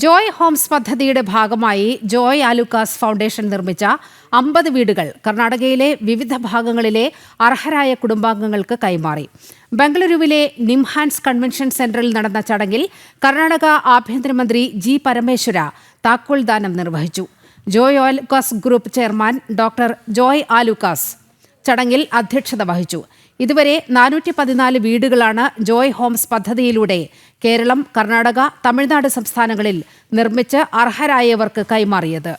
Joy Holmes പദ്ധതിയുടെ ഭാഗമായി Joy Alukkas foundation നിർമ്മിച്ച 50 വീടുകൾ കർണാടകയിലെ വിവിധ ഭാഗങ്ങളിലെ അർഹരായ കുടുംബാംഗങ്ങൾക്ക് കൈമാറി. ബംഗളൂരുവിലെ നിംഹാൻസ് കൺവെൻഷൻ സെന്ററിൽ നടന്ന ചടങ്ങിൽ കർണാടക ആഭ്യന്തരമന്ത്രി ജി പരമേശ്വര താക്കോൽദാനം നിർവഹിച്ചു. Joy Alukkas group chairman doctor Joy Alukkas ചടങ്ങിൽ അധ്യക്ഷത വഹിച്ചു. ഇതുവരെ 414 വീടുകളാണ് ജോയ് ഹോംസ് പദ്ധതിയിലൂടെ കേരളം, കർണാടക, തമിഴ്നാട് സംസ്ഥാനങ്ങളിൽ നിർമ്മിച്ച് അർഹരായവർക്ക് കൈമാറിയത്.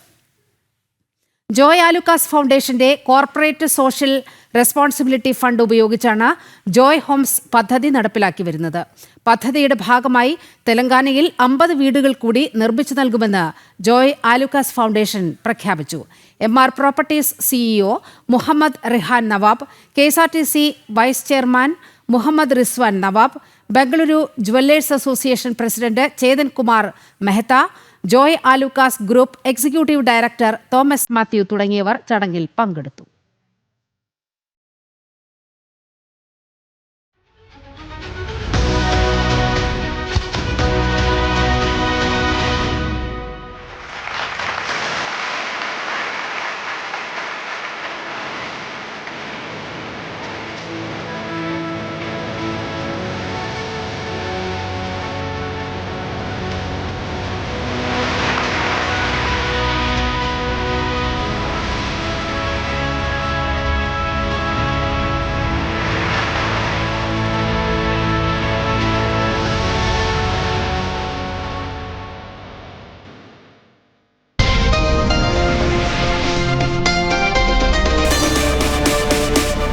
ജോയ് ആലുക്കാസ് ഫൗണ്ടേഷന്റെ കോർപ്പറേറ്റ് സോഷ്യൽ റെസ്പോൺസിബിലിറ്റി ഫണ്ട് ഉപയോഗിച്ചാണ് ജോയ് ഹോംസ് പദ്ധതി നടപ്പിലാക്കി വരുന്നത്. പദ്ധതിയുടെ ഭാഗമായി തെലങ്കാനയിൽ 50 വീടുകൾ കൂടി നിർമ്മിച്ചു നൽകുമെന്ന് ജോയ് ആലുക്കാസ് ഫൗണ്ടേഷൻ പ്രഖ്യാപിച്ചു. MR properties CEO Muhammad Rihan Nawab, KSRTC vice chairman Muhammad Rizwan Nawab, Bengaluru jewellers association president Chetan Kumar Mehta, Joy Alukkas group executive director Thomas Mathew തുടങ്ങിയവർ ചടങ്ങിൽ പങ്കെടുത്തു.